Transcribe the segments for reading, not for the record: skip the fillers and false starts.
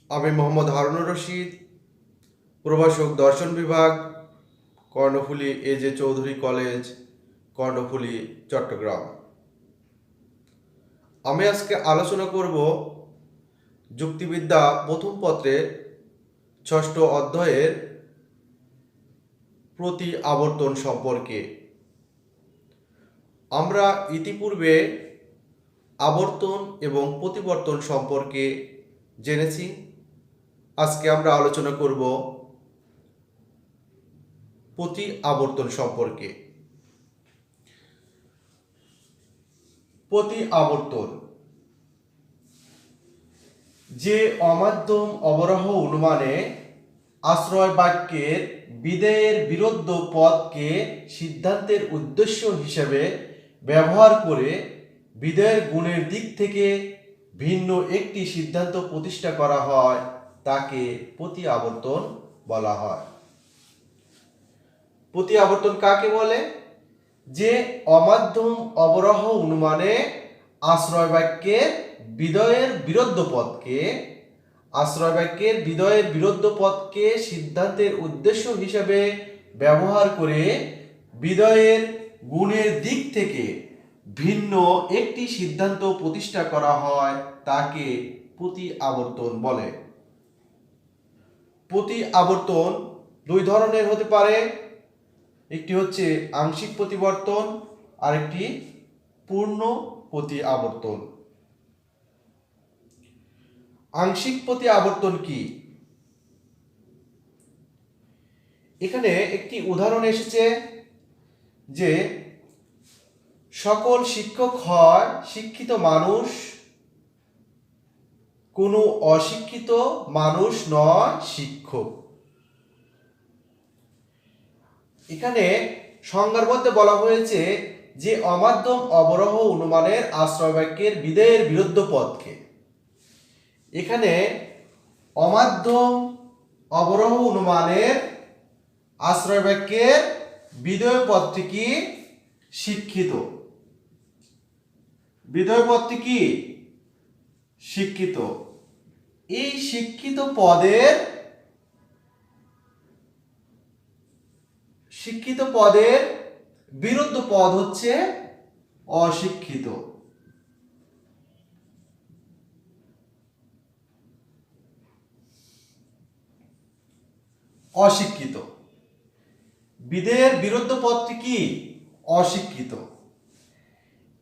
আমি মোহাম্মদ হারুনুর রশিদ, প্রভাষক দর্শন বিভাগ, কর্ণফুলী এজে চৌধুরী কলেজ, কর্ণফুলী, চট্টগ্রাম। আমি আজকে আলোচনা করব যুক্তিবিদ্যা প্রথম পত্রের ৬ষ্ঠ অধ্যায়ের প্রতি আবর্তন সম্পর্কে। আমরা ইতিপূর্বে আবর্তন এবং প্রতিবর্তন সম্পর্কে জেনেছি। আজকে আমরা আলোচনা করব প্রতি আবর্তন সম্পর্কে। প্রতি আবর্তন যে অমাধ্যম অবরাহ অনুমানে আশ্রয় বাক্যের বিধেয়ের বিরুদ্ধ পদকে সিদ্ধান্তের উদ্দেশ্য হিসেবে ব্যবহার করে বিধেয়ের গুণের দিক থেকে ভিন্ন একটি সিদ্ধান্ত প্রতিষ্ঠা করা হয় তাকে প্রতি আবর্তন বলা হয়। প্রতি আবর্তন কাকে বলে? যে অমাধ্যম অবরাহ অনুমানে আশ্রয় বাক্যের বিধেয়ের বিরুদ্ধ পদকে সিদ্ধান্তের উদ্দেশ্য হিসেবে ব্যবহার করে বিধেয়ের গুণের দিক থেকে ভিন্ন একটি সিদ্ধান্ত প্রতিষ্ঠা করা হয় তাকে প্রতি আবর্তন বলে। প্রতি আবর্তন দুই ধরনের হতে পারে, একটি হচ্ছে আংশিক প্রতিবর্তন আর একটি পূর্ণ প্রতি আবর্তন। আংশিক প্রতি আবর্তন কি? এখানে একটি উদাহরণ এসেছে যে সকল শিক্ষক হয় শিক্ষিত মানুষ, কোনো অশিক্ষিত মানুষ নয় শিক্ষক। এখানে সংজ্ঞার মধ্যে বলা হয়েছে যে অমাধ্যম অবরাহ অনুমানের আশ্রয় বাক্যের বিধেয়ের বিরুদ্ধ পদকে। এখানে অমাধ্যম অবরাহ অনুমানের আশ্রয় বাক্যের বিধেয় পদটি কি? শিক্ষিত। বিধেয় পদটি কি? শিক্ষিত। এই শিক্ষিত পদের বিরুদ্ধ পদ হচ্ছে অশিক্ষিত। অশিক্ষিত বিধেয়ের বিরুদ্ধ পদটি কি? অশিক্ষিত।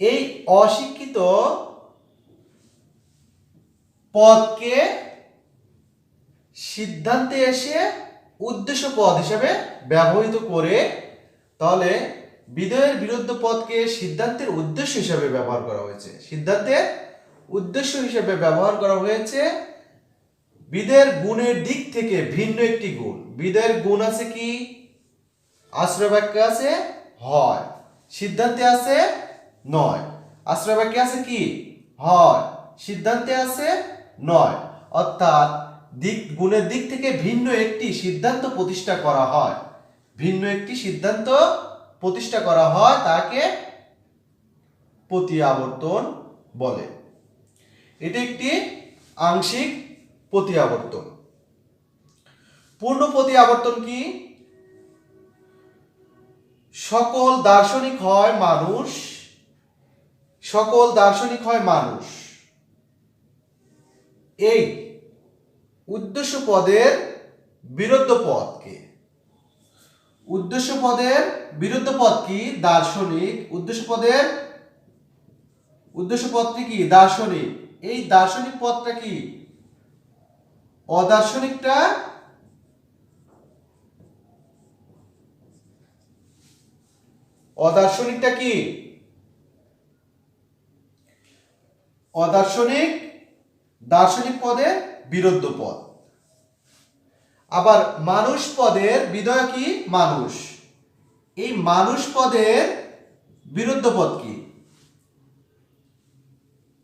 এই অশিক্ষিত পদকে সিদ্ধান্তে এসে উদ্দেশ্য পদ হিসেবে ব্যবহৃত করে, তাহলে বিধেয়ের বিরুদ্ধ পদকে সিদ্ধান্তের উদ্দেশ্য হিসেবে ব্যবহার করা হয়েছে। সিদ্ধান্তের উদ্দেশ্য হিসেবে ব্যবহার করা হয়েছে বিধেয়ের গুণের দিক থেকে ভিন্ন একটি গুণ। বিধেয়ের গুণ আছে কি? আশ্রয় বাক্যে আছে হয়, সিদ্ধান্তে আছে নয়। আশ্রয় বাক্যে আছে কি? হয়, সিদ্ধান্তে আছে নয়। অর্থাৎ গুণের দিক থেকে ভিন্ন একটি সিদ্ধান্ত প্রতিষ্ঠা করা হয়। ভিন্ন একটি সিদ্ধান্ত প্রতিষ্ঠা করা হয় তাকে প্রতি আবর্তন বলে। এটি একটি আংশিক প্রতি আবর্তন। পূর্ণ প্রতি আবর্তন কি? সকল দার্শনিক হয় মানুষ, এই উদ্দেশ্য পদের বিরুদ্ধ পদকে। উদ্দেশ্য পদের বিরুদ্ধ পদ কি? দার্শনিক। উদ্দেশ্য পদটি কি? দার্শনিক। এই দার্শনিক পদটা কি? অদার্শনিকটা কি? অদার্শনিক দার্শনিক পদের বিরুদ্ধ পদ। আবার মানুষ পদের বিধেয় কি? মানুষ। এই মানুষ পদের বিরুদ্ধ পদ কি?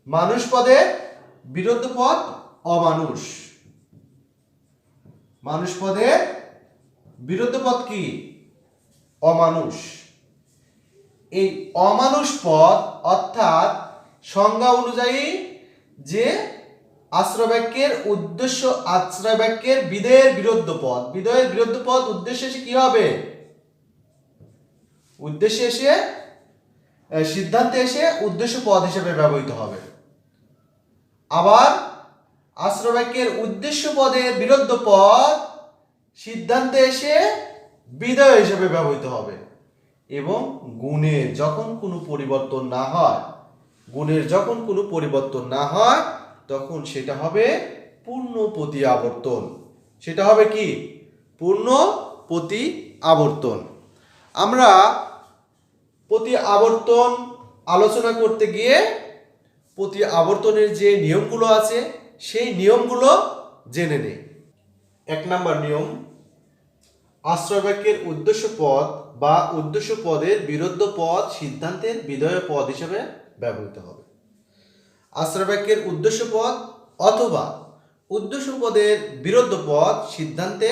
মানুষ পদের বিরুদ্ধ পদ অমানুষ। মানুষ পদের বিরুদ্ধ পদ কি? অমানুষ। এই অমানুষ পদ অর্থাৎ সংজ্ঞা অনুযায়ী যে আশ্রয় বাক্যের উদ্দেশ্য, আশ্রয় বাক্যের বিধেয়ের বিরুদ্ধ পদ, বিধেয়ের বিরুদ্ধ পদ উদ্দেশ্যে এসে কি হবে? উদ্দেশ্যে এসে, সিদ্ধান্তে এসে উদ্দেশ্য পদ হিসেবে ব্যবহৃত হবে। আবার আশ্রয় বাক্যের উদ্দেশ্য পদের বিরুদ্ধ পদ সিদ্ধান্তে এসে বিধেয় হিসেবে ব্যবহৃত হবে। এবং গুণের যখন কোনো পরিবর্তন না হয়, গুণের যখন কোনো পরিবর্তন না হয় তখন সেটা হবে পূর্ণ প্রতি আবর্তন। সেটা হবে কি? পূর্ণ প্রতি আবর্তন। আমরা প্রতি আবর্তন আলোচনা করতে গিয়ে প্রতি আবর্তনের যে নিয়মগুলো আছে সেই নিয়মগুলো জেনে নেই। 1 নম্বর নিয়ম, আশ্রয় বাক্যের উদ্দেশ্য পদ বা উদ্দেশ্য পদের বিরুদ্ধ পদ সিদ্ধান্তের বিধেয় পদ হিসেবে ব্যবহৃত হবে। আশ্রয় বাক্যের উদ্দেশ্য পদ অথবা উদ্দেশ্য পদের বিরুদ্ধ পদ সিদ্ধান্তে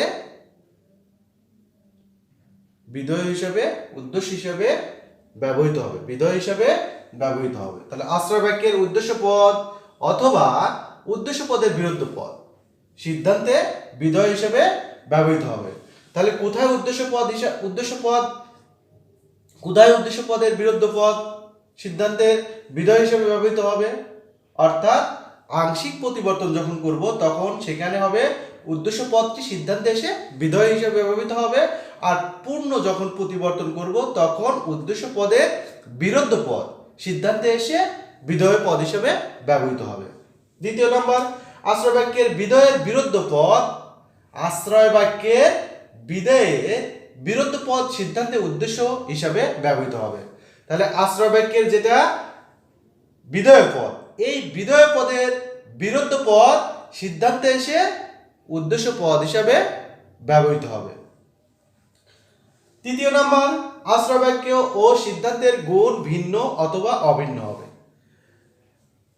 বিধেয় হিসেবে, উদ্দেশ্য হিসেবে ব্যবহৃত হবে, বিধেয় হিসেবে ব্যবহৃত হবে। তাহলে আশ্রয় বাক্যের উদ্দেশ্য পদ অথবা উদ্দেশ্য পদের বিরুদ্ধ পদ সিদ্ধান্তে বিধেয় হিসেবে ব্যবহৃত হবে। তাহলে কোথায় উদ্দেশ্য পদ কোথায় উদ্দেশ্য পদের বিরুদ্ধ পদ সিদ্ধান্তের বিধেয় হিসেবে ব্যবহৃত হবে? অর্থাৎ আংশিক পরিবর্তন যখন করব তখন সেখানে হবে উদ্দেশ্য পদটি সিদ্ধান্তে এসে বিধেয় হিসেবে ব্যবহৃত হবে, আর পূর্ণ যখন পরিবর্তন করব তখন উদ্দেশ্য পদের বিরুদ্ধ পদ সিদ্ধান্তে এসে বিধেয় পদ হিসেবে ব্যবহৃত হবে। 2 নম্বর, আশ্রয় বাক্যের বিধেয়ের বিরুদ্ধ পদ, আশ্রয় বাক্যের বিধেয়ের বিরুদ্ধ পদ সিদ্ধান্তে উদ্দেশ্য হিসাবে ব্যবহৃত হবে। তাহলে আশ্রয় বাক্যের যেটা বিধেয় পদ, এই বিধেয় পদের বিরুদ্ধ পদ সিদ্ধান্তে এসে উদ্দেশ্য পদ হিসাবে ব্যবহৃত হবে। 3 নম্বর, আশ্রয় বাক্য ও সিদ্ধান্তের গুণ ভিন্ন অথবা অভিন্ন হবে।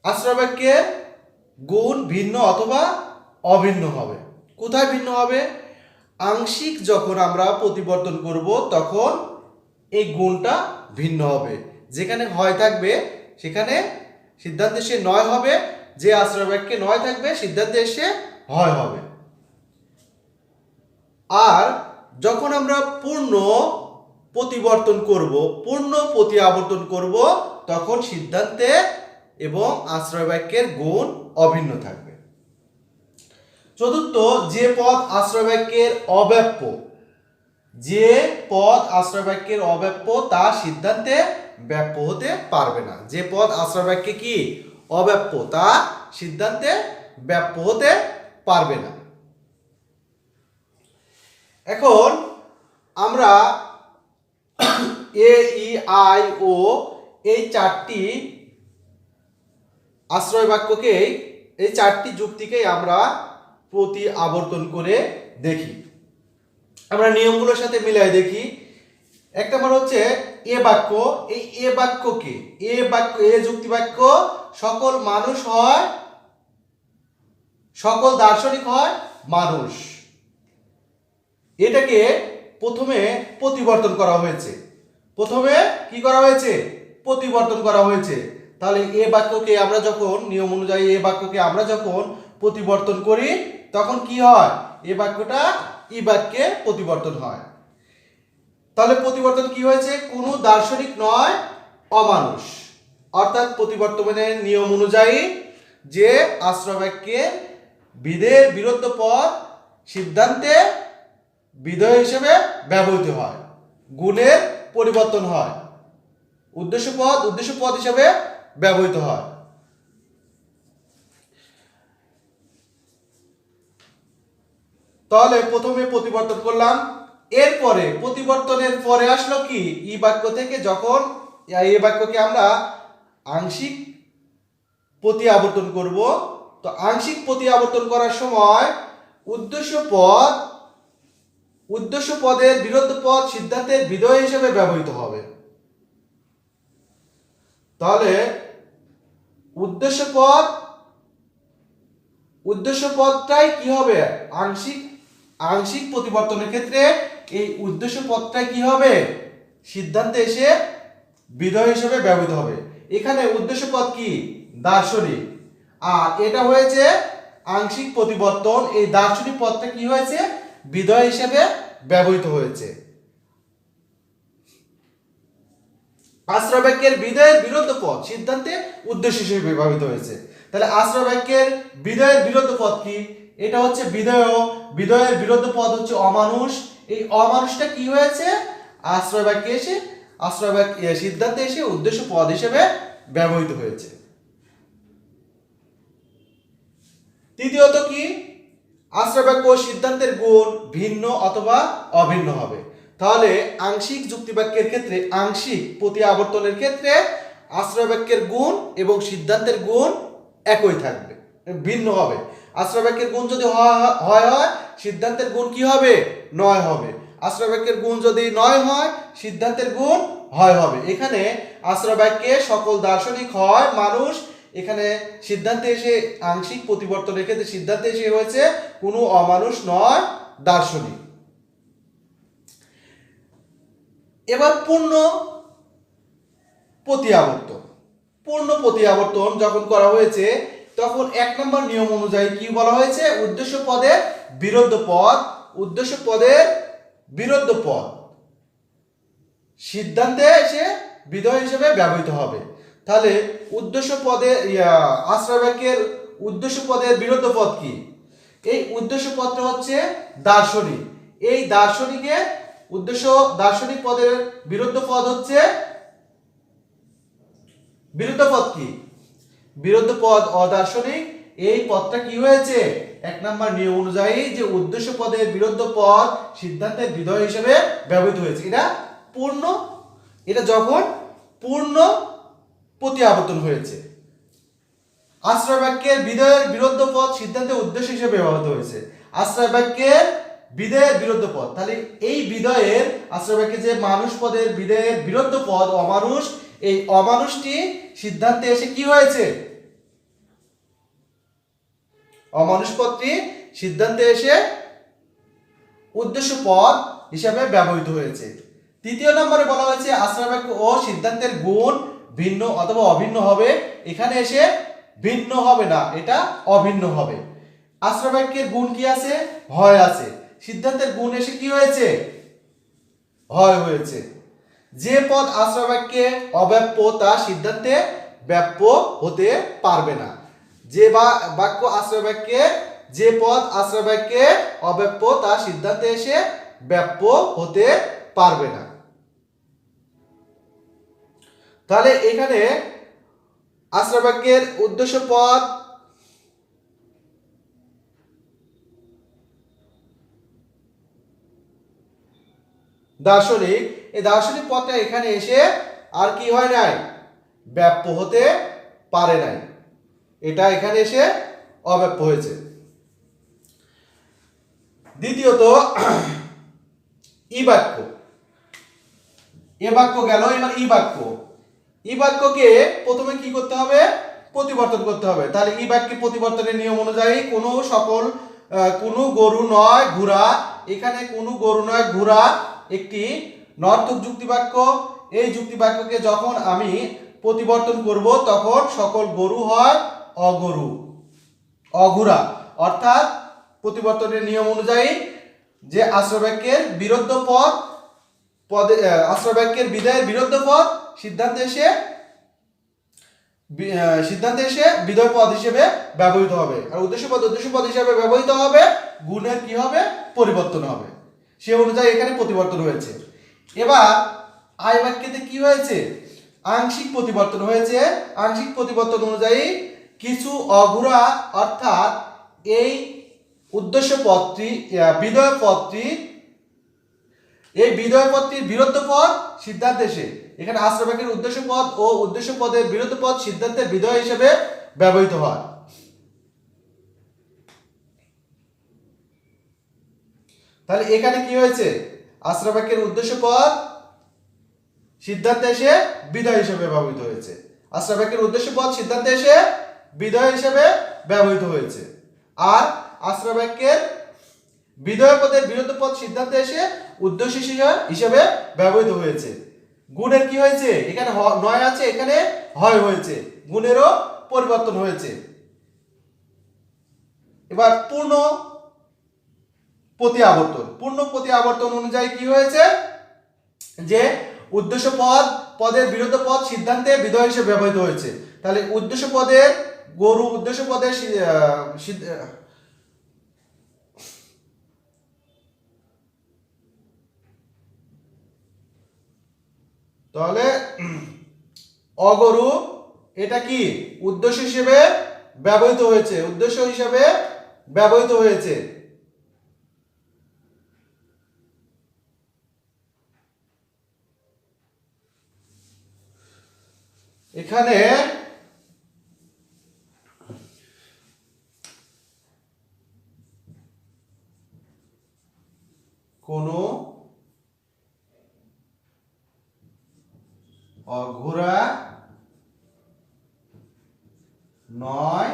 আশ্রয় বাক্যের গুণ ভিন্ন অথবা অভিন্ন হবে। কোথায় ভিন্ন হবে? আংশিক যখন আমরা পরিবর্তন করব তখন এই গুণটা ভিন্ন হবে। যেখানে হয় থাকবে সেখানে সিদ্ধান্তে এসে নয় হবে, যে আশ্রয় বাক্যে নয় থাকবে সিদ্ধান্তে এসে হয় হবে। আর যখন আমরা পূর্ণ প্রতিবর্তন করব, পূর্ণ প্রতি আবর্তন করব তখন সিদ্ধান্তে এবং আশ্রয় বাক্যের গুণ অভিন্ন থাকবে। 4, যে পদ আশ্রয় বাক্যের অব্যাপ্য, যে পদ আশ্রয় বাক্যের অব্যাপ্য তা সিদ্ধান্তে ব্যাপ্য হতে পারবে না। যে পদ আশ্রয় বাক্যে কি অব্যাপ্য তা সিদ্ধান্তে ব্যাপ্য হতে পারবে না। এখন আমরা এ, ই, আই, ও এই 4টি আশ্রয় বাক্যকে, এই 4টি যুক্তিকে আমরা প্রতি আবর্তন করে দেখি। আমরা নিয়মগুলোর সাথে মিলাই দেখি। 1 নম্বর হচ্ছে এ বাক্য। এই এ বাক্যকে, এ বাক্য, এ যুক্তি বাক্য সকল মানুষ হয়, সকল দার্শনিক হয় মানুষ। এটাকে প্রথমে প্রতিবর্তন করা হয়েছে। প্রথমে কি করা হয়েছে? প্রতিবর্তন করা হয়েছে। তাহলে এ বাক্যকে আমরা যখন নিয়ম অনুযায়ী এ বাক্যকে আমরা যখন প্রতিবর্তন করি তখন কি হয়? এ বাক্যটা ই বাক্যে প্রতিবর্তন হয়। তাহলে প্রতিবর্তন কি হয়েছে? কোনো দার্শনিক নয়, অমানুষ। অর্থাৎ প্রতিবর্তনের নিয়ম অনুযায়ী যে আশ্রয় বাক্যে বিধেয়ের বিরুদ্ধ পদ সিদ্ধান্তে বিধেয় হিসেবে ব্যবহৃত হয়, গুণের পরিবর্তন হয়, উদ্দেশ্য পদ হিসেবে ব্যবহৃত হয়। তাহলে প্রথমে প্রতিবর্তন করলাম, এরপরে প্রতিবর্তনের পরে আসলো কি? ই বাক্য থেকে যখন এই বাক্যকে আমরা আংশিক প্রতি আবর্তন করব, তো আংশিক প্রতি আবর্তন করার সময় উদ্দেশ্য পদের বিরুদ্ধ পদ সিদ্ধান্তের বিধেয় হিসেবে ব্যবহৃত হবে। তাহলে উদ্দেশ্য পদটাই কি হবে? আংশিক প্রতিবর্তনের ক্ষেত্রে এই উদ্দেশ্য পদটাই কি হবে? সিদ্ধান্তে এসে বিধেয় হিসেবে ব্যবহৃত হবে। এখানে উদ্দেশ্য পদ কি? দার্শনিক। আর এটা হয়েছে আংশিক প্রতিবর্তন। এই দার্শনিক পদটা কি হয়েছে, বিধেয় হিসেবে ব্যবহৃত হয়েছে। আশ্রয় বাক্যের বিধেয়ের বিরুদ্ধ পদ সিদ্ধান্তে উদ্দেশ্য হিসেবে ব্যবহৃত হয়েছে। তাহলে আশ্রয় বাক্যের বিধেয়ের বিরুদ্ধ পদ কি, এটা হচ্ছে বিধেয়। বিধেয়ের বিরুদ্ধ পদ হচ্ছে অমানুষ। এই অমানুষটা কি হয়েছে, আশ্রয় বাক্যে এসে, আশ্রয় বাক্য সিদ্ধান্তে এসে উদ্দেশ্য পদ হিসেবে ব্যবহৃত হয়েছে। তৃতীয়ত কি, আশ্রয় বাক্য ও সিদ্ধান্তের গুণ ভিন্ন অথবা অভিন্ন হবে। তাহলে আংশিক যুক্তি বাক্যের ক্ষেত্রে, আংশিক প্রতি আবর্তনের ক্ষেত্রে আশ্রয় বাক্যের গুণ এবং সিদ্ধান্তের গুণ একই থাকবে, ভিন্ন হবে। আশ্রয় বাক্যের গুণ যদি হয় সিদ্ধান্তের গুণ কি হবে, নয় হবে। আশ্রয় বাক্যের গুণ যদি নয় হয়, সিদ্ধান্তের গুণ হয় হবে। এখানে আশ্রয় বাক্যে সকল দার্শনিক হয় মানুষ, এখানে সিদ্ধান্তে এসে আংশিক প্রতিবর্তনের ক্ষেত্রে সিদ্ধান্তে এসে হয়েছে কোনো অমানুষ নয়, দার্শনিক। এবার পূর্ণ প্রতি আবর্তন। পূর্ণ প্রতি আবর্তন যখন করা হয়েছে তখন 1 নম্বর নিয়ম অনুযায়ী কি বলা হয়েছে, উদ্দেশ্য পদের বিরুদ্ধ পদ, উদ্দেশ্য পদের বিরুদ্ধ পদ সিদ্ধান্তে এসে বিধেয় হিসেবে ব্যবহৃত হবে। তাহলে উদ্দেশ্য পদে আশ্রয় বাক্যের উদ্দেশ্য পদের বিরুদ্ধ পদ কি, এই উদ্দেশ্য পদটা হচ্ছে দার্শনিক। এই দার্শনিকের উদ্দেশ্য, দার্শনিক পদের বিরুদ্ধ পদ হচ্ছে, বিরুদ্ধ পদ কি, বিরুদ্ধ পদ অদার্শনিক। এই পদটা কি হয়েছে, 1 নম্বর নিয়ম অনুযায়ী যে উদ্দেশ্য পদের বিরুদ্ধ পদ সিদ্ধান্তের বিধেয় হিসেবে ব্যবহৃত হয়েছে। এটা পূর্ণ, এটা যখন পূর্ণ প্রতি আবর্তন হয়েছে। আশ্রয় বাক্যের বিধেয়ের বিরুদ্ধ পদ সিদ্ধান্তের উদ্দেশ্য হিসেবে ব্যবহৃত হয়েছে। আশ্রয় বাক্যের বিধেয়ের বিরুদ্ধ পদ, তাহলে এই বিধেয়ের আশ্রয় বাক্যে যে মানুষ পদের বিধেয়ের বিরুদ্ধ পদ অমানুষ, এই অমানুষটি সিদ্ধান্তে এসে কি হয়েছে, অমানুষ পদটি সিদ্ধান্তে এসে উদ্দেশ্য পদ হিসাবে ব্যবহৃত হয়েছে। তৃতীয় নম্বরে বলা হয়েছে আশ্রয় বাক্য ও সিদ্ধান্তের গুণ ভিন্ন অথবা অভিন্ন হবে। এখানে এসে ভিন্ন হবে না, এটা অভিন্ন হবে। আশ্রয় বাক্যের গুণ কি আছে, হয় আছে। সিদ্ধান্তের গুণ এসে কি হয়েছে, হয় হয়েছে। যে পদ আশ্রয় বাক্যে অব্যাপ্য তা সিদ্ধান্তে ব্যাপ্য হতে পারবে না। যে বাক্য আশ্রয় বাক্যে, যে পদ আশ্রয় বাক্যে অব্যাপ্য তা সিদ্ধান্তে এসে ব্যাপ্য হতে পারবে না। তাহলে এখানে আশ্রয় বাক্যের উদ্দেশ্য পদ দার্শনিক, এই দার্শনিক পদটা এখানে এসে আর কি হয় নাই, ব্যাপ্য হতে পারে নাই, এটা এখানে এসে অব্যাপ্য হয়েছে। দ্বিতীয়ত ই বাক্য, এ বাক্য গেল, এবার ই বাক্য। ই বাক্যকে প্রথমে কি করতে হবে, প্রতিবর্তন করতে হবে। তাহলে ই বাক্যে প্রতিবর্তনের নিয়ম অনুযায়ী কোনো গরু নয় ঘোড়া, এখানে কোনো গরু নয় ঘোড়া একটি নর্থক যুক্তি বাক্য। এই যুক্তি বাক্যকে যখন আমি প্রতিবর্তন করব তখন সকল গরু হয় অগরু, অঘোড়া। অর্থাৎ প্রতিবর্তনের নিয়ম অনুযায়ী যে আশ্রয় বাক্যের বিরুদ্ধ পদ, আশ্রয় বাক্যের বিধেয়ের বিরুদ্ধ পদ সিদ্ধান্তে এসে বিধেয় পদ হিসেবে ব্যবহৃত হবে। আর উদ্দেশ্য পদ হিসেবে ব্যবহৃত হবে, গুণের কি হবে, পরিবর্তন হবে। সে অনুযায়ী এখানে প্রতিবর্তন হয়েছে। এবার আই বাক্যেতে কি হয়েছে, আংশিক প্রতিবর্তন হয়েছে। আংশিক প্রতিবর্তন অনুযায়ী কিছু অঘোড়া, অর্থাৎ এই উদ্দেশ্য পদটি, বিধেয় পদটি, এই বিধেয় পদটির বিরুদ্ধ পদ সিদ্ধান্তে এসে, এখানে আশ্রয় বাক্যের উদ্দেশ্য পদ ও উদ্দেশ্য পদের বিরুদ্ধ পদ সিদ্ধান্তের বিধেয় হিসেবে ব্যবহৃত হয়। তাহলে এখানে কি হয়েছে, আশ্রয় বাক্যের উদ্দেশ্য পদ সিদ্ধান্তে এসে বিধেয় হিসেবে ব্যবহৃত হয়েছে। আশ্রয় বাক্যের উদ্দেশ্য পদ সিদ্ধান্তে এসে বিধেয় হিসেবে ব্যবহৃত হয়েছে। আর আশ্রয় বাক্যের বিধেয় পদের বিরুদ্ধ পদ সিদ্ধান্তে এসে উদ্দেশ্য হিসেবে ব্যবহৃত হয়েছে। গুণের কি হয়েছে, এখানে নয় আছে, এখানে হয় হয়েছে, গুণেরও পরিবর্তন হয়েছে। এবার পূর্ণ প্রতি আবর্তন, পূর্ণ প্রতি আবর্তন অনুযায়ী কি হয়েছে যে উদ্দেশ্য পদের বিরুদ্ধ পদ সিদ্ধান্তে বিধেয় হিসেবে ব্যবহৃত হয়েছে। তাহলে উদ্দেশ্য পদের গরু, উদ্দেশ্য পদের তাহলে অগরু এটা কি উদ্দেশ্য হিসেবে ব্যবহৃত হয়েছে, উদ্দেশ্য হিসেবে ব্যবহৃত হয়েছে। এখানে কোনো অঘোরা নয়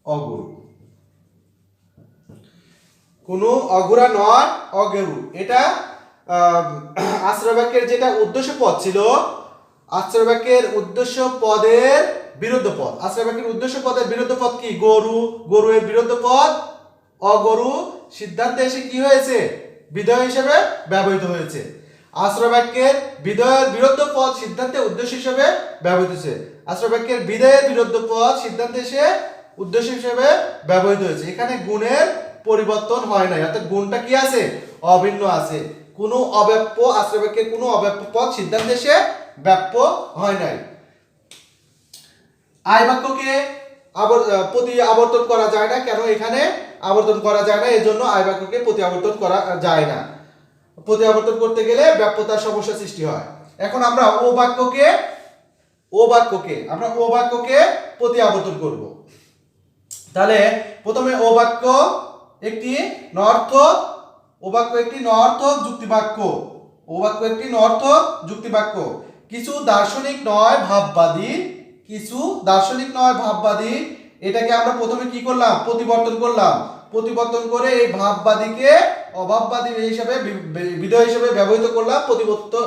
অগরু, কোনো অঘোরা নয় অগরু, এটা আশ্রয় বাক্যের যেটা উদ্দেশ্য পদ ছিল, আশ্রয় বাক্যের উদ্দেশ্য পদের বিরুদ্ধ পদ, আশ্রয় বাক্যের উদ্দেশ্য পদের বিরুদ্ধ পদ কি গরু, গরু এর বিরুদ্ধ পদ অগরু সিদ্ধান্তে এসে কি হয়েছে বিধেয় হিসেবে ব্যবহৃত হয়েছে। আশ্রয় বাক্যের বিধেয়ের বিরুদ্ধ পদ সিদ্ধান্তে উদ্দেশ্য হিসেবে ব্যবহৃত হয়েছে, আশ্রয় বাক্যের বিধেয়ের বিরুদ্ধ পদ সিদ্ধান্তে এসে উদ্দেশ্য হিসেবে ব্যবহৃত হয়েছে। এখানে গুণের পরিবর্তন হয় নাই, অর্থাৎ গুণটা কি আছে অভিন্ন আছে, কোনো অব্যাপ্য আশ্রয় বাক্যের কোনো অব্যাপ্য পদ সিদ্ধান্তে এসে ব্যাপ্য হয় নাই। আয় বাক্যকে প্রতি আবর্তন করা যায় না, কেন এখানে আবর্তন করা যায় না, এজন্য আয় বাক্যকে প্রতি আবর্তন করা যায় না, প্রতি আবর্তন করতে গেলে ব্যাপ্যতার সমস্যা সৃষ্টি হয়। এখন আমরা ও বাক্যকে আমরা ও বাক্যকে প্রতি আবর্তন করব। তাহলে প্রথমে ও বাক্য একটি নর্থক, ও বাক্য একটি নর্থক যুক্তি বাক্য, ও বাক্য একটি নর্থক যুক্তি বাক্য। কিছু দার্শনিক নয় ভাববাদী, কিছু দার্শনিক নয় ভাববাদী, এটাকে আমরা প্রথমে কি করলাম প্রতিবর্তন করলাম, প্রতিবর্তন করে এই ভাববাদীকে অভাববাদী হিসেবে বিধেয় হিসেবে ব্যবহৃত করলাম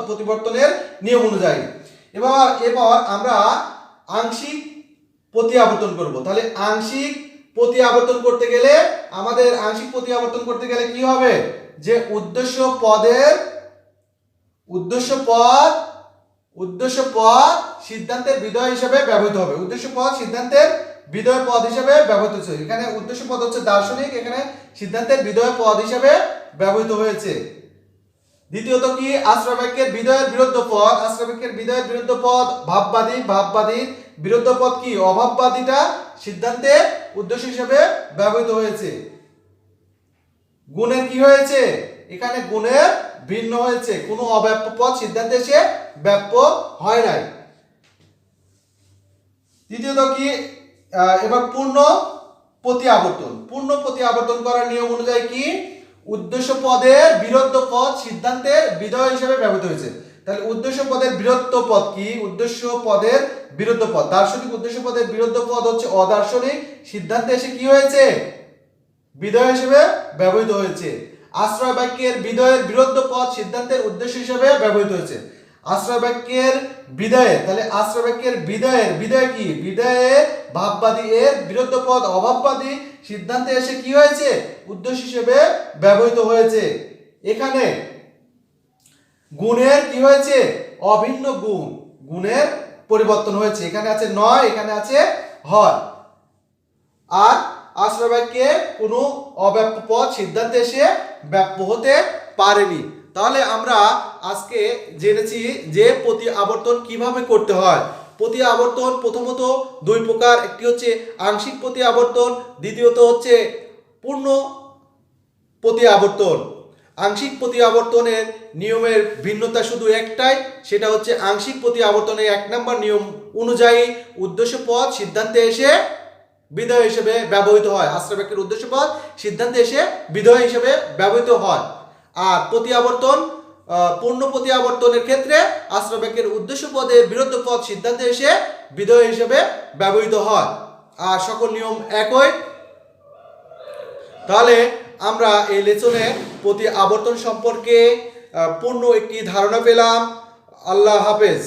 প্রতিবর্তনের নিয়ম অনুযায়ী। এবার আমরা আংশিক প্রতি আবর্তন করব। তাহলে আংশিক প্রতি আবর্তন করতে গেলে আমাদের আংশিক প্রতি আবর্তন করতে গেলে কি হবে যে উদ্দেশ্য পদ সিদ্ধান্তের বিধেয় হিসেবে ব্যবহৃত হবে, উদ্দেশ্য পদ সিদ্ধান্তের বিধেয় পদ হিসেবে ব্যবহৃত হয়েছে। এখানে উদ্দেশ্য পদ হচ্ছে দার্শনিক, এখানে সিদ্ধান্তের বিধেয় পদ হিসেবে ব্যবহৃত হয়েছে। দ্বিতীয়ত কি আশ্রয় বাক্যের বিধেয়ের বিরুদ্ধ পদ, আশ্রয় বাক্যের বিধেয়ের বিরুদ্ধ পদ ভাববাদী, ভাববাদীর বিরুদ্ধ পদ কি অভাববাদীটা সিদ্ধান্তের উদ্দেশ্য হিসেবে ব্যবহৃত হয়েছে। গুণের কি হয়েছে এখানে গুণের ভিন্ন হয়েছে, কোনো অব্যাপ্য পদ সিদ্ধান্তে এসে ব্যাপ্য হয় নাই। তৃতীয়ত কি এবার পূর্ণ প্রতি আবর্তন, পূর্ণ প্রতি আবর্তন করার নিয়ম অনুযায়ী কি উদ্দেশ্য পদের বিরুদ্ধ পদ সিদ্ধান্তের বিধেয় হিসেবে ব্যবহৃত হয়েছে। তাহলে উদ্দেশ্য পদের বিরুদ্ধ পদ কি উদ্দেশ্য পদের বিরুদ্ধ পদ, দার্শনিক উদ্দেশ্য পদের বিরুদ্ধ পদ হচ্ছে অদার্শনিক, সিদ্ধান্তে এসে কি হয়েছে বিধেয় হিসেবে ব্যবহৃত হয়েছে। আশ্রয় বাক্যের বিধেয়ের বিরুদ্ধ পদ সিদ্ধান্তের উদ্দেশ্য হিসেবে ব্যবহৃত হয়েছে। আশ্রয় বাক্যের বিধেয়, তাহলে আশ্রয় বাক্যের বিধেয় কি বিধেয়ে ভাববাদী এর বিরুদ্ধ পদ অভাববাদী সিদ্ধান্তে এসে কি হয়েছে উদ্দেশ্য হিসেবে ব্যবহৃত হয়েছে। এখানে গুণের কি হয়েছে অভিন্ন গুণ, গুণের পরিবর্তন হয়েছে, এখানে আছে নয় এখানে আছে হয়। আর আশ্রয় বাক্যে কোনো অব্যাপ্য পদ সিদ্ধান্তে এসে ব্যাপ্য হতে পারেনি। তাহলে আমরা আজকে জেনেছি যে প্রতি আবর্তন কিভাবে করতে হয়। প্রতি আবর্তন প্রথমত দুই প্রকার, একটি হচ্ছে আংশিক প্রতি আবর্তন, দ্বিতীয়ত হচ্ছে পূর্ণ প্রতি আবর্তন। আংশিক প্রতি আবর্তনের নিয়মের ভিন্নতা শুধু একটাই, সেটা হচ্ছে আংশিক প্রতি আবর্তনের 1 নম্বর নিয়ম অনুযায়ী উদ্দেশ্য পদ সিদ্ধান্তে এসে বিধেয় হিসেবে ব্যবহৃত হয়, আশ্রয় বাক্যের উদ্দেশ্য পদ সিদ্ধান্তে এসে বিধেয় হিসেবে ব্যবহৃত হয়। আর প্রতি আবর্তন পূর্ণ প্রতি আবর্তনের ক্ষেত্রে আশ্রয় বাক্যের উদ্দেশ্য পদের বিরুদ্ধ পদ সিদ্ধান্তে এসে বিধেয় হিসেবে ব্যবহৃত হয়। আর সকল নিয়ম একই। তাহলে আমরা এই লেসনে প্রতি আবর্তন সম্পর্কে পূর্ণ একটি ধারণা পেলাম। আল্লাহ হাফেজ।